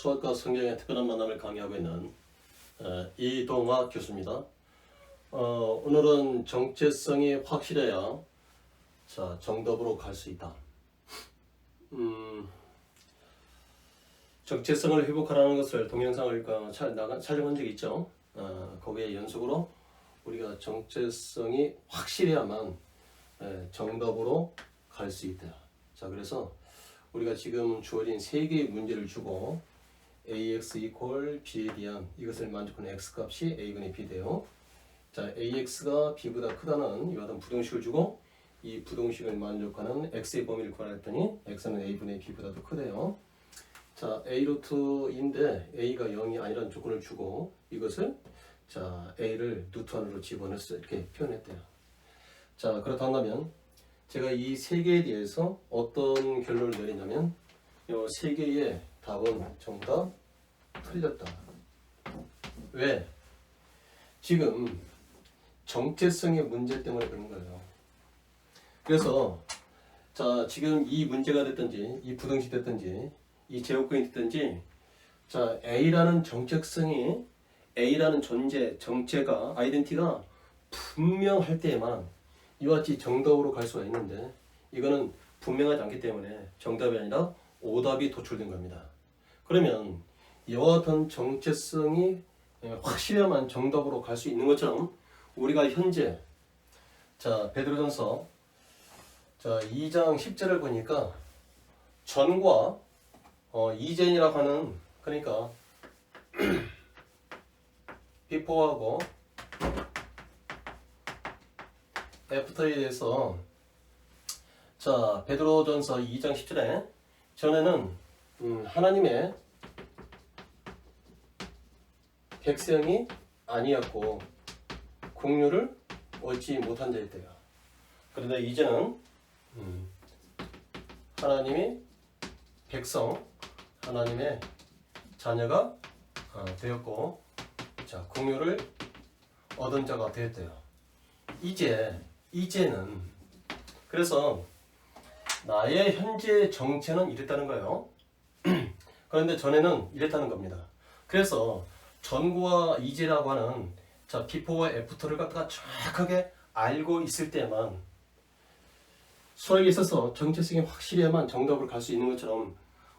수학과 성경의 특별한 만남을 강의하고 있는 이동화 교수입니다. 오늘은 정체성이 확실해야 정답으로 갈 수 있다. 정체성을 회복하라는 것을 동영상을 촬영한 적이 있죠. 거기에 연속으로 우리가 정체성이 확실해야만 정답으로 갈 수 있다. 자, 그래서 우리가 지금 주어진 세 개의 문제를 주고 ax equal b에 대한 이것을 만족하는 x값이 a분의 b 돼요. 자, ax가 b보다 크다는 이와 같은 부등식을 주고 이 부등식을 만족하는 x의 범위를 구하랬더니 x는 a분의 b보다 더 크대요. 자, a 루트인데 a가 0이 아니라는 조건을 주고 이것을 a를 루트 안으로 집어넣었어 이렇게 표현했대요. 자, 그렇다면 제가 이 세 개에 대해서 어떤 결론을 내리냐면 이 세 개의 답은 전부 다 틀렸다. 왜? 지금 정체성의 문제 때문에 그런 거예요. 그래서 지금 이 문제가 됐든지 이 부등식 됐든지 이 제곱근이 됐든지 A라는 정체성이 A라는 존재, 정체가 아이덴티가 분명할 때에만 이와 같이 정답으로 갈 수가 있는데 이거는 분명하지 않기 때문에 정답이 아니라 오답이 도출된 겁니다. 그러면 이와 같은 정체성이 확실해야만 정답으로 갈 수 있는 것처럼 우리가 현재 베드로전서 2장 10절을 보니까 전과 이전이라고 하는 그러니까 before하고 애프터에 대해서 베드로전서 2장 10절에 전에는 하나님의 백성이 아니었고 긍휼을 얻지 못한 자였대요. 그런데 이제는 하나님이 백성, 하나님의 자녀가 되었고 긍휼을 얻은 자가 되었대요. 이제는 그래서 나의 현재 정체는 이랬다는 거예요. 그런데 전에는 이랬다는 겁니다. 그래서 전과 이제라고 하는 before와 after를 갖다가 정확하게 알고 있을 때만 수학에 있어서 정체성이 확실해야만 정답으로 갈 수 있는 것처럼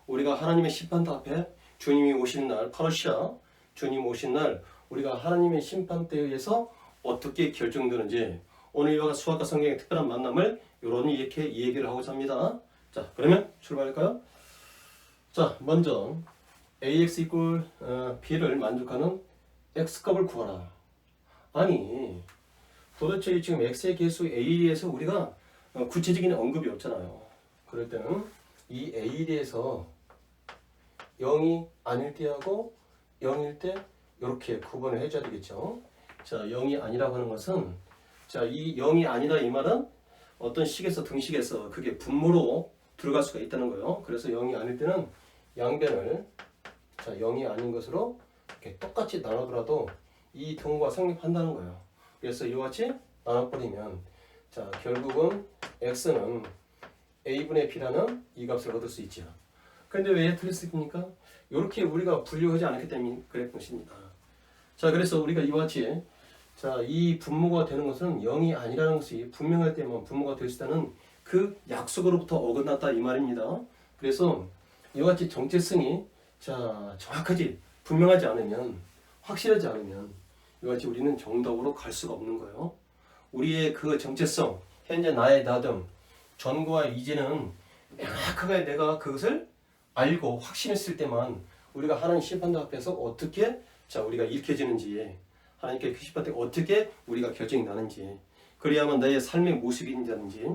우리가 하나님의 심판대 앞에 주님이 오시는 날 파르시아 주님 오신 날 우리가 하나님의 심판대에 의해서 어떻게 결정되는지 오늘 이와 수학과 성경의 특별한 만남을 이렇게 얘기를 하고자 합니다. 자, 그러면 출발할까요? 자, 먼저 ax equal b를 만족하는 x값을 구하라. 아니 도대체 지금 x의 개수 a에 대해서 우리가 구체적인 언급이 없잖아요. 그럴 때는 이 a에 대해서 0이 아닐 때하고 0일 때 이렇게 구분을 해줘야 되겠죠. 0이 아니라고 하는 것은 이 0이 아니다 이 말은 어떤 식에서 등식에서 그게 분모로 들어갈 수가 있다는 거예요. 그래서 0이 아닐 때는 양변을 0이 아닌 것으로 이렇게 똑같이 나누더라도 이 등호가 성립한다는 거예요. 그래서 이와 같이 나눠버리면 결국은 x는 a분의 b라는 이 값을 얻을 수 있죠. 그런데 왜 틀렸습니까? 이렇게 우리가 분류하지 않았기 때문에 그랬던 것입니다. 그래서 우리가 이와 같이 이 분모가 되는 것은 0이 아니라는 것이 분명할 때만 분모가 될 수 있다는 그 약속으로부터 어긋났다 이 말입니다. 그래서 이와 같이 정체성이 정확하지 분명하지 않으면 확실하지 않으면 이와 같이 우리는 정답으로 갈 수가 없는 거예요. 우리의 그 정체성 현재 나의 나됨 전과 이제는 명확하게 내가 그것을 알고 확신했을 때만 우리가 하나님 심판대 앞에서 어떻게 우리가 일으켜지는지 하나님께 그 심판 때 어떻게 우리가 결정이 나는지 그래야만 나의 삶의 모습이 있는지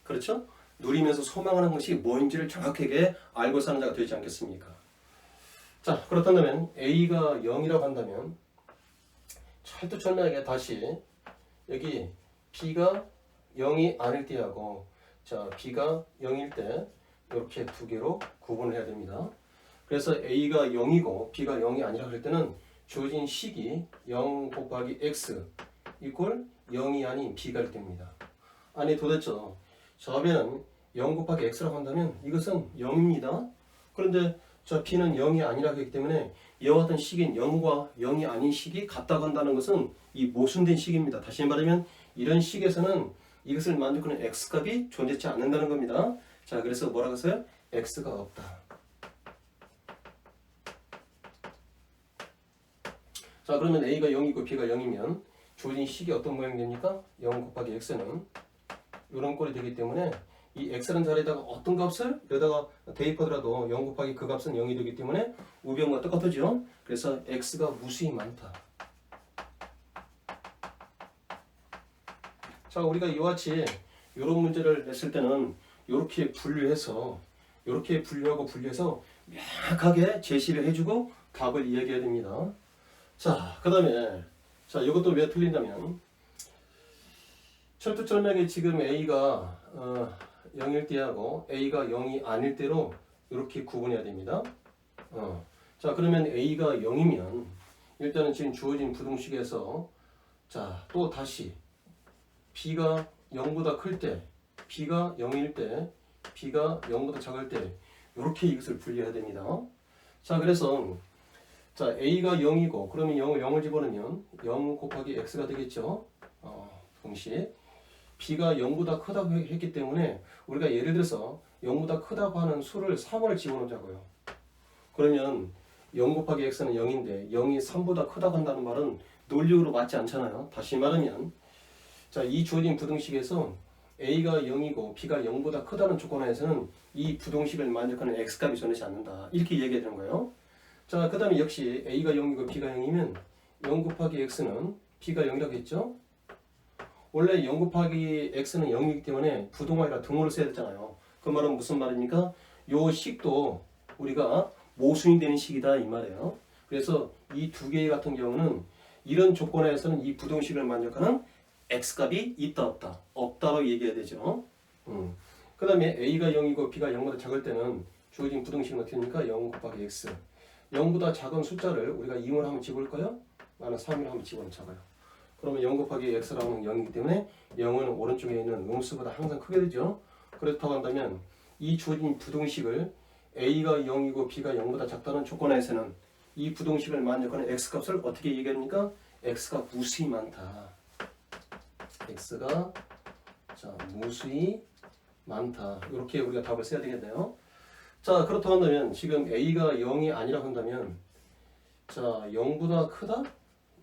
그렇죠? 누리면서 소망하는 것이 뭐인지를 정확하게 알고 사는 자가 되지 않겠습니까? 그렇다면 A가 0이라고 한다면 철두철미하게 다시 여기 B가 0이 아닐 때하고 B가 0일 때 이렇게 두 개로 구분을 해야 됩니다. 그래서 A가 0이고 B가 0이 아니라 할 때는 주어진 식이 0 곱하기 x 이퀄 0이 아닌 b가 됩니다. 아니 도대체 좌변은 0 곱하기 x라고 한다면 이것은 0입니다. 그런데 자, B는 0이 아니라고 했기 때문에 이와 같은 식인 0과 0이 아닌 식이 같다고 한다는 것은 이 모순된 식입니다. 다시 말하면 이런 식에서는 이것을 만족하는 x값이 존재치 않는다는 겁니다. 자, 그래서 뭐라고 했어요? x가 없다. 자, 그러면 a가 0이고 b가 0이면 주어진 식이 어떤 모양이 됩니까? 0 곱하기 x는 이런 꼴이 되기 때문에 이 x라는 자리에다가 어떤 값을 여기다가 대입하더라도 0 곱하기 그 값은 0이 되기 때문에 우변과 똑같죠? 그래서 x가 무수히 많다. 자, 우리가 이와 같이 이런 문제를 냈을 때는 이렇게 분류해서 이렇게 분류해서 명확하게 제시를 해주고 답을 이야기해야 됩니다. 자, 그 다음에 자, 이것도 왜 틀린다면 철두철미하게 지금 A가 0일 때하고 A가 0이 아닐 때로 이렇게 구분해야 됩니다. 자, 그러면 A가 0이면 일단은 지금 주어진 부등식에서 자, 또 다시 B가 0보다 클 때, B가 0일 때, B가 0보다 작을 때 이렇게 이것을 분리해야 됩니다. 자, 그래서 자, A가 0이고 그러면 0을 집어넣으면 0 곱하기 X가 되겠죠. 동시에 B가 0보다 크다고 했기 때문에 우리가 예를 들어서 0보다 크다고 하는 수를 3을 집어넣자고요. 그러면 0 곱하기 X는 0인데 0이 3보다 크다고 한다는 말은 논리적으로 맞지 않잖아요. 다시 말하면 자, 이 주어진 부등식에서 A가 0이고 B가 0보다 크다는 조건 하에서는 이 부등식을 만족하는 X값이 존재하지 않는다. 이렇게 얘기해야 되는 거예요. 자, 그 다음에 역시 A가 0이고 B가 0이면 0 곱하기 X는 B가 0이라고 했죠? 원래 0 곱하기 X는 0이기 때문에 부동화이라 등호를 써야 되잖아요. 그 말은 무슨 말입니까? 요 식도 우리가 모순이 되는 식이다 이 말이에요. 그래서 이 두 개 같은 경우는 이런 조건에서는 이 부등식을 만족하는 X값이 있다 없다? 없다로 얘기해야 되죠. 그 다음에 A가 0이고 B가 0보다 작을 때는 주어진 부등식은 어떻게 됩니까? 0 곱하기 X 0보다 작은 숫자를 우리가 2을 한번 집어볼까요? 나는 3을 한번 집어넣자고요. 그러면 0 곱하기 x라는 0이기 때문에 0은 오른쪽에 있는 음수보다 항상 크게 되죠. 그렇다고 한다면 이 주어진 부등식을 a가 0이고 b가 0보다 작다는 조건에서는 이 부등식을 만족하는 x값을 어떻게 얘기합니까? x가 무수히 많다. x가 자, 무수히 많다. 이렇게 우리가 답을 써야 되겠네요. 자, 그렇다고 한다면 지금 A가 0이 아니라고 한다면 자, 0보다 크다?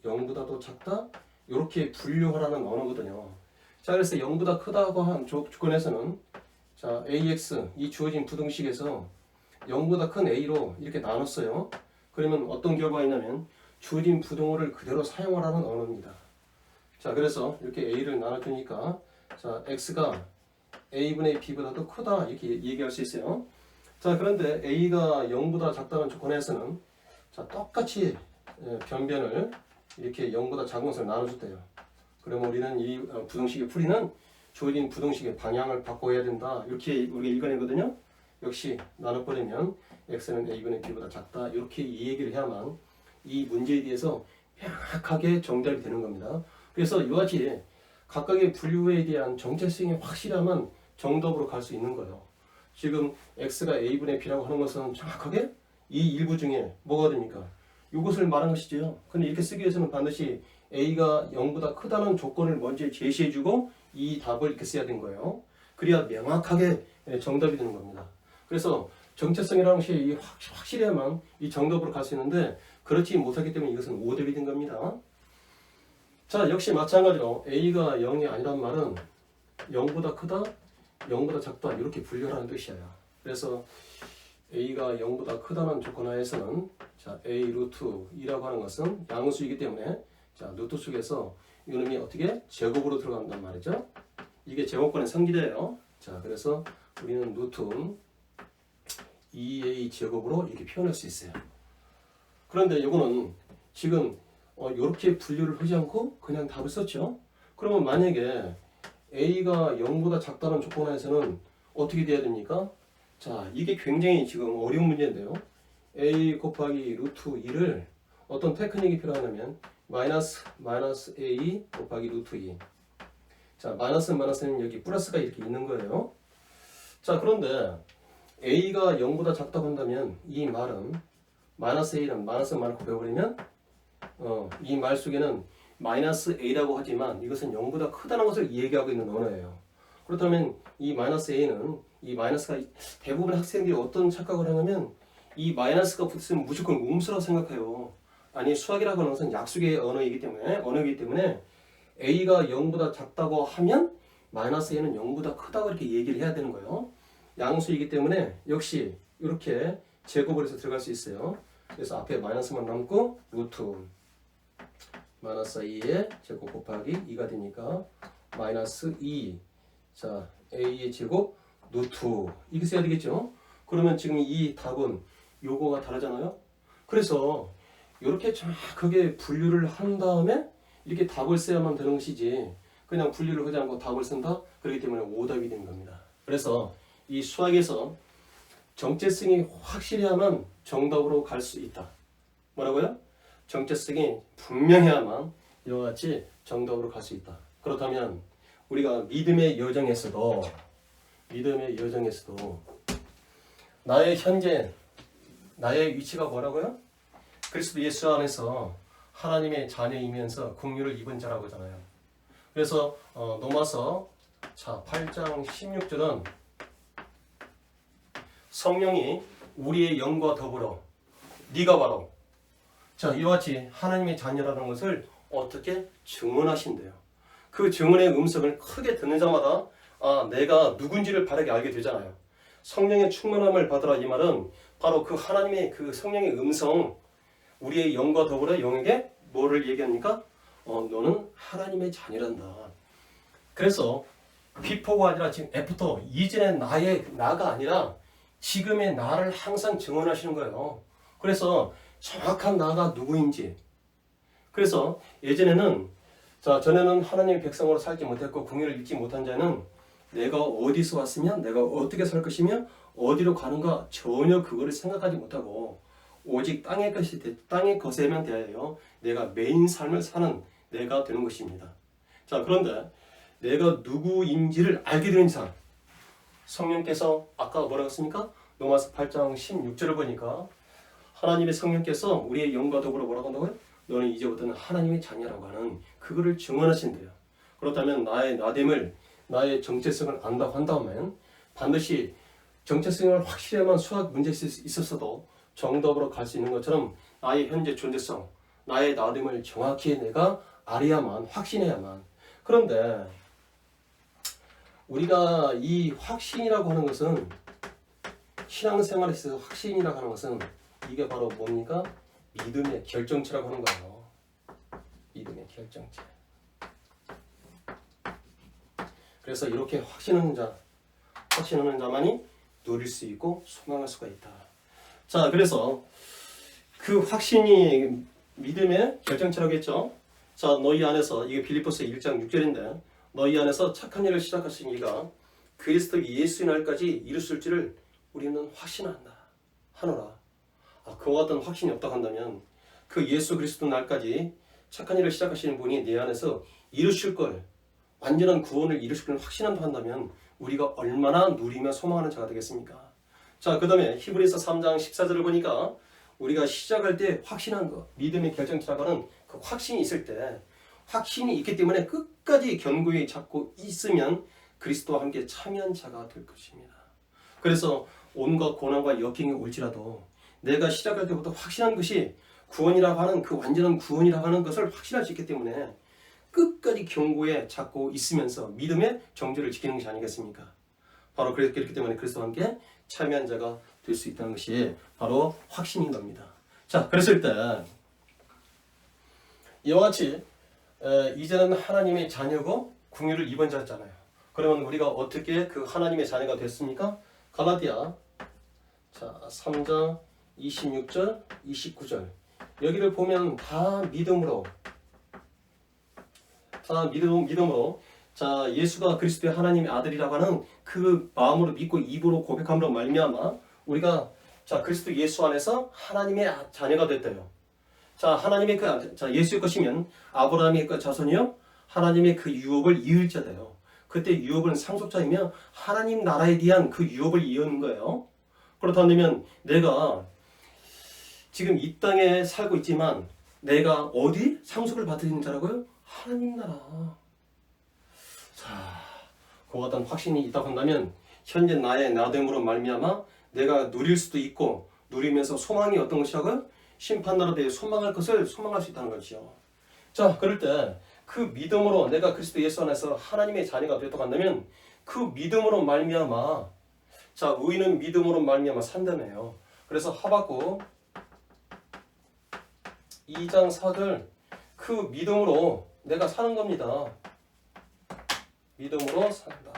0보다 더 작다? 이렇게 분류하라는 언어거든요. 자, 그래서 0보다 크다고 한 조건에서는 자, AX 이 주어진 부등식에서 0보다 큰 A로 이렇게 나눴어요. 그러면 어떤 결과가 있냐면 주어진 부등호를 그대로 사용하라는 언어입니다. 자, 그래서 이렇게 A를 나눠주니까 자, X가 A분의 B보다 더 크다 이렇게 얘기할 수 있어요. 자, 그런데 A가 0보다 작다는 조건에서는 자, 똑같이 변변을 이렇게 0보다 작은 것을 나눠줬대요. 그러면 우리는 이 부등식의 풀이는 주어진 부등식의 방향을 바꿔야 된다. 이렇게 우리가 읽어내거든요. 역시 나눠버리면 x는 a분의 b보다 작다. 이렇게 이 얘기를 해야만 이 문제에 대해서 명확하게 정답이 되는 겁니다. 그래서 이와 같이 각각의 분류에 대한 정체성이 확실하면 정답으로 갈 수 있는 거예요. 지금 x가 a분의 b라고 하는 것은 정확하게 이 일부 중에 뭐가 됩니까? 이것을 말하는 것이죠. 근데 이렇게 쓰기 위해서는 반드시 a가 0보다 크다는 조건을 먼저 제시해주고 이 답을 이렇게 써야 되는 거예요. 그래야 명확하게 정답이 되는 겁니다. 그래서 정체성이라는 것이 확실해야만 이 정답으로 갈 수 있는데 그렇지 못하기 때문에 이것은 오답이 된 겁니다. 자, 역시 마찬가지로 a가 0이 아니란 말은 0보다 크다, 0보다 작다 이렇게 분류하라는 뜻이에요. 그래서 a가 0보다 크다는 조건 하에서는 자, a 루트 2라고 하는 것은 양수이기 때문에 자, 루트 속에서 이놈이 어떻게 제곱으로 들어간단 말이죠. 이게 제곱권의 성질이에요. 자, 그래서 우리는 루트 2a 제곱으로 이렇게 표현할 수 있어요. 그런데 이거는 지금 이렇게 분류를 하지 않고 그냥 답을 썼죠. 그러면 만약에 a가 0보다 작다는 조건 하에서는 어떻게 돼야 됩니까? 자, 이게 굉장히 지금 어려운 문제인데요. a 곱하기 루트 2를 어떤 테크닉이 필요하냐면 마이너스 a 곱하기 루트 2. 자, 마이너스는 여기 플러스가 이렇게 있는 거예요. 자, 그런데 a가 0보다 작다고 한다면 이 말은 마이너스 a는 마이너스 마이너스 곱해버리면 이 말 속에는 마이너스 a라고 하지만 이것은 0보다 크다는 것을 얘기하고 있는 언어예요. 그렇다면 이 마이너스 a는 이 마이너스가 대부분 학생들이 어떤 착각을 하냐면 이 마이너스가 붙으면 무조건 음수라고 생각해요. 아니 수학이라고 하는 것은 약수의 언어이기 때문에 a가 0보다 작다고 하면 마이너스 a는 0보다 크다고 이렇게 얘기를 해야 되는 거예요. 양수이기 때문에 역시 이렇게 제곱을 해서 들어갈 수 있어요. 그래서 앞에 마이너스만 남고 루트 마이너스 2의 제곱 곱하기 2가 되니까 마이너스 2. 자, a의 제곱 루트 이렇게 써야 되겠죠. 그러면 지금 이 답은 요거가 다르잖아요. 그래서 이렇게 정확하게 분류를 한 다음에 이렇게 답을 써야만 되는 것이지 그냥 분류를 하지 않고 답을 쓴다? 그렇기 때문에 오답이 되는 겁니다. 그래서 이 수학에서 정체성이 확실해야만 정답으로 갈 수 있다. 뭐라고요? 정체성이 분명해야만 이와 같이 정답으로 갈 수 있다. 그렇다면 우리가 믿음의 여정에서도 나의 현재, 나의 위치가 뭐라고요? 그리스도 예수 안에서 하나님의 자녀이면서 긍휼을 입은 자라고 하잖아요. 그래서 로마서 8장 16절은 성령이 우리의 영과 더불어 네가 바로 이와 같이 하나님의 자녀라는 것을 어떻게 증언하신대요. 그 증언의 음성을 크게 듣는 자마다 내가 누군지를 바르게 알게 되잖아요. 성령의 충만함을 받으라 이 말은 바로 그 하나님의 그 성령의 음성 우리의 영과 더불어 영에게 뭐를 얘기합니까? 너는 하나님의 자녀란다. 그래서 비포가 아니라 지금 애프터 이전의 나가 아니라 지금의 나를 항상 증언하시는 거예요. 그래서 정확한 나가 누구인지. 그래서 예전에는 전에는 하나님의 백성으로 살지 못했고 긍휼을 입지 못한 자는 내가 어디서 왔으면 내가 어떻게 살 것이며 어디로 가는가 전혀 그거를 생각하지 못하고 오직 땅의 것에만 대하여 내가 메인 삶을 사는 내가 되는 것입니다. 그런데 내가 누구인지를 알게 되는 자 성령께서 아까 뭐라고 했습니까? 로마서 8장 16절을 보니까 하나님의 성령께서 우리의 영과 더불어 뭐라고 한다고요? 너는 이제부터는 하나님의 자녀라고 하는 그거를 증언하신대요. 그렇다면 나의 나됨을 나의 정체성을 안다고 한다면 반드시 정체성을 확실해야만 수학 문제에 있었어도 정답으로 갈 수 있는 것처럼 나의 현재 존재성, 나의 나됨을 정확히 내가 알아야만 확신해야만. 그런데 우리가 이 확신이라고 하는 것은 신앙생활에 있어서 확신이라고 하는 것은 이게 바로 뭡니까? 믿음의 결정체라고 하는 거예요. 믿음의 결정체. 그래서 이렇게 확신하는 자만이 누릴 수 있고 소망할 수가 있다. 그래서 그 확신이 믿음의 결정체라고 했죠. 너희 안에서 이게 빌립보서 1장 6절인데 너희 안에서 착한 일을 시작하신 이가 그리스도 예수의 날까지 이루실 줄을 우리는 확신한다 하노라. 그와 같은 확신이 없다고 한다면 그 예수 그리스도 날까지 착한 일을 시작하시는 분이 내 안에서 이루실 걸 완전한 구원을 이루실 걸 확신한다 한다면 우리가 얼마나 누리며 소망하는 자가 되겠습니까? 그 다음에 히브리서 3장 14절을 보니까 우리가 시작할 때 확신한 것 믿음의 결정체라고 하는 그 확신이 있을 때 확신이 있기 때문에 끝까지 견고히 잡고 있으면 그리스도와 함께 참여한 자가 될 것입니다. 그래서 온갖 고난과 역경이 올지라도 내가 시작할 때부터 확신한 것이 구원이라고 하는 그 완전한 구원이라고 하는 것을 확신할 수 있기 때문에 끝까지 견고히 잡고 있으면서 믿음의 정죄를 지키는 것이 아니겠습니까? 바로 그렇기 때문에 그리스도와 함께 참여한 자가 될 수 있다는 것이 바로 확신인 겁니다. 그랬을 때 이와 같이 이제는 하나님의 자녀고 긍휼을 입은 자였잖아요. 그러면 우리가 어떻게 그 하나님의 자녀가 됐습니까? 갈라디아 3장 26절 29절 여기를 보면 다 믿음으로 예수가 그리스도의 하나님의 아들이라고 하는 그 마음으로 믿고 입으로 고백함으로 말미암아 우리가 그리스도 예수 안에서 하나님의 자녀가 됐대요. 하나님의 예수의 것이면 아브라함의 그 자손이요 하나님의 그 유업을 이을 자래요. 그때 유업은 상속자이며 하나님 나라에 대한 그 유업을 이은 거예요. 그렇다면 내가 지금 이 땅에 살고 있지만 내가 어디 상속을 받는 자라고요? 하나님 나라. 자, 그와 같은 확신이 있다고 한다면 현재 나의 나됨으로 말미암아 내가 누릴 수도 있고 누리면서 소망이 어떤 것이라고요? 심판나라 대해 소망할 것을 소망할 수 있다는 것이죠. 자, 그럴 때 그 믿음으로 내가 그리스도 예수 안에서 하나님의 자녀가 되었다고 한다면 그 믿음으로 말미암아, 자, 의인은 믿음으로 말미암아 산다며요. 그래서 하박국 2장 4절, 그 믿음으로 내가 사는 겁니다. 믿음으로 산다.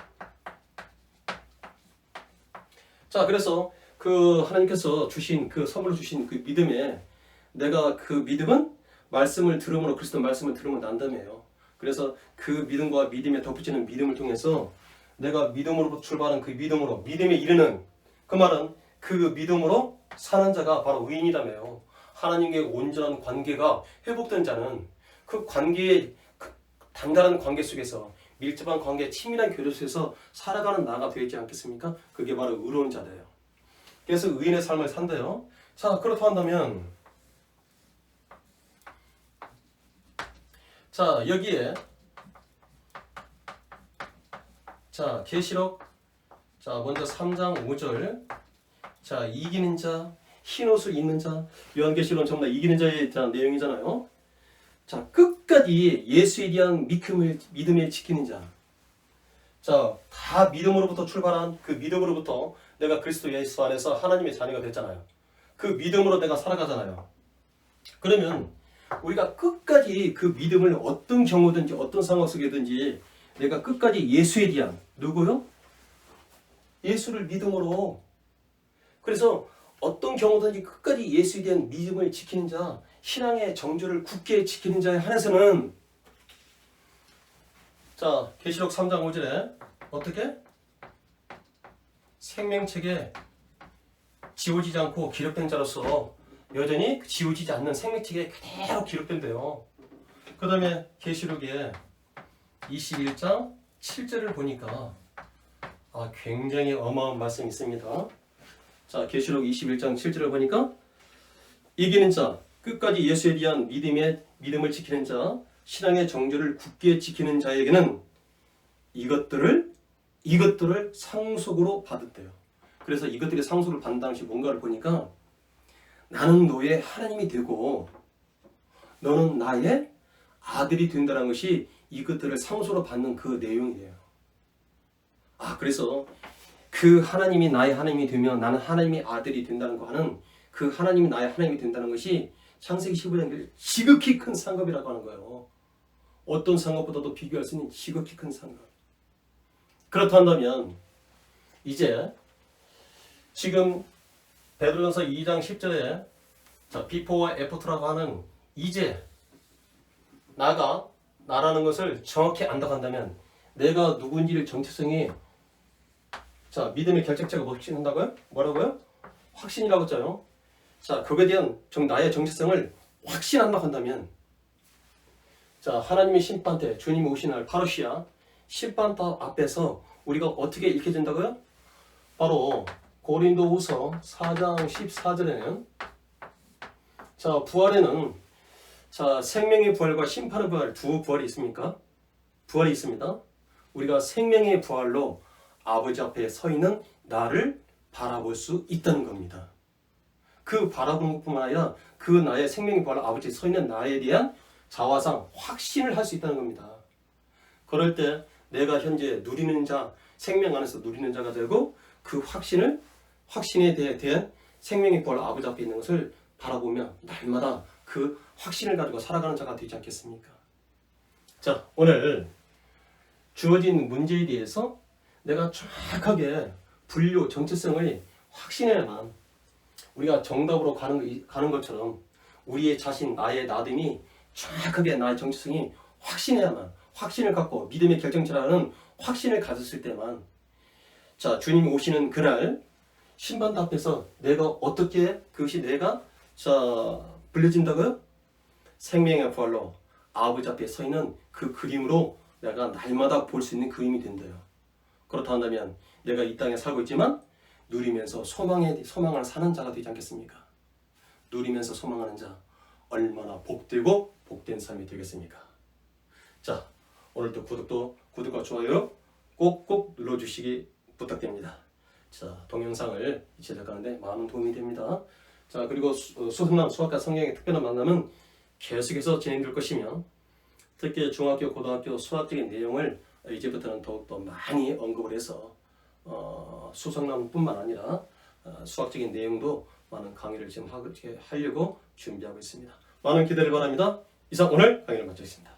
자, 그래서 그 하나님께서 주신 그 선물로 주신 그 믿음에 내가 그 믿음은 말씀을 들음으로, 그리스도 말씀을 들으면 난다며요. 그래서 그 믿음과 믿음에 덧붙이는 믿음을 통해서 내가 믿음으로부터 출발한 그 믿음으로 믿음에 이르는, 그 말은 그 믿음으로 사는 자가 바로 의인이라며요. 하나님과의 온전한 관계가 회복된 자는 그 관계의 그 단단한 관계 속에서, 밀접한 관계, 친밀한 교제 속에서 살아가는 나가 되지 않겠습니까? 그게 바로 의로운 자래요. 그래서 의인의 삶을 산대요. 자, 그렇다 한다면, 자, 여기에 자, 계시록, 자, 먼저 3장 5절, 자, 이기는 자, 흰 옷을 입는 자, 요한계시록은 전부 다 이기는 자의 내용이잖아요. 자, 끝까지 예수에 대한 믿음을 지키는 자. 자, 다 믿음으로부터 출발한 그 믿음으로부터 내가 그리스도 예수 안에서 하나님의 자녀가 됐잖아요. 그 믿음으로 내가 살아가잖아요. 그러면 우리가 끝까지 그 믿음을 어떤 경우든지 어떤 상황 속에든지 내가 끝까지 예수에 대한, 누구요? 예수를 믿음으로, 그래서 어떤 경우든지 끝까지 예수에 대한 믿음을 지키는 자, 신앙의 정조를 굳게 지키는 자에 한해서는, 자, 계시록 3장 5절에 어떻게? 생명책에 지워지지 않고 기록된 자로서 여전히 지워지지 않는 생명책에 그대로 기록된대요. 그 다음에 계시록에 21장 7절을 보니까 굉장히 어마어마한 말씀이 있습니다. 자, 계시록 21장 7절을 보니까 이기는 자, 끝까지 예수에 대한 믿음을 지키는 자, 신앙의 정조를 굳게 지키는 자에게는 이것들을 상속으로 받았대요. 그래서 이것들이 상속을 받는 당시 뭔가를 보니까 나는 너의 하나님이 되고 너는 나의 아들이 된다는 것이 이것들을 상속으로 받는 그 내용이에요. 그래서 그 하나님이 나의 하나님이 되면 나는 하나님의 아들이 된다는 거 하는, 그 하나님이 나의 하나님이 된다는 것이 창세기 15장에 지극히 큰 상급이라고 하는 거예요. 어떤 상급보다도 비교할 수 있는 지극히 큰 상급. 그렇다 한다면 이제 지금 베드로전서 2장 10절에 자, 비포와 애프터라고 하는 이제 나라는 것을 정확히 안다고 한다면 내가 누군지를 정체성이, 자, 믿음의 결정체가 확신한다고요? 뭐라고요? 확신이라고 했잖아요. 자, 그거에 대한 나의 정체성을 확신한다고 한다면, 자, 하나님의 심판대, 주님이 오신 날 파루시아 심판대 앞에서 우리가 어떻게 읽혀진다고요? 바로 고린도후서 4장 14절에는 자, 부활에는 자, 생명의 부활과 심판의 부활, 두 부활이 있습니까? 부활이 있습니다. 우리가 생명의 부활로 아버지 앞에 서 있는 나를 바라볼 수 있다는 겁니다. 그 바라보는 것뿐만 아니라 그 나의 생명의 부활로 아버지에 서 있는 나에 대한 자화상, 확신을 할 수 있다는 겁니다. 그럴 때 내가 현재 누리는 자, 생명 안에서 누리는 자가 되고 그 확신에 대한 생명의 부활로 아버지 앞에 있는 것을 바라보며 날마다 그 확신을 가지고 살아가는 자가 되지 않겠습니까? 자, 오늘 주어진 문제에 대해서 내가 정확하게 분류, 정체성을 확신해야만 우리가 정답으로 가는 것처럼 우리의 자신, 나의 나됨이 정확하게 나의 정체성이 확신해야만, 확신을 갖고 믿음의 결정체라는 확신을 가졌을 때만, 자, 주님이 오시는 그날 심판대 앞에서 내가 어떻게 그것이 내가 불려진다고요? 생명의 부활로 아버지 앞에 서 있는 그 그림으로 내가 날마다 볼 수 있는 그림이 된대요. 그렇다 한다면 내가 이 땅에 살고 있지만 누리면서 소망을 사는 자가 되지 않겠습니까? 누리면서 소망하는 자 얼마나 복되고 복된 삶이 되겠습니까? 자, 오늘도 구독과 좋아요 꼭꼭 눌러주시기 부탁드립니다. 자, 동영상을 제작하는데 많은 도움이 됩니다. 자, 그리고 수능남 수학과 성경의 특별한 만남은 계속해서 진행될 것이며, 특히 중학교, 고등학교 수학적인 내용을 이제부터는 더욱더 많이 언급을 해서 수성남뿐만 아니라 수학적인 내용도 많은 강의를 지금 하려고 준비하고 있습니다. 많은 기대를 바랍니다. 이상 오늘 강의를 마치겠습니다.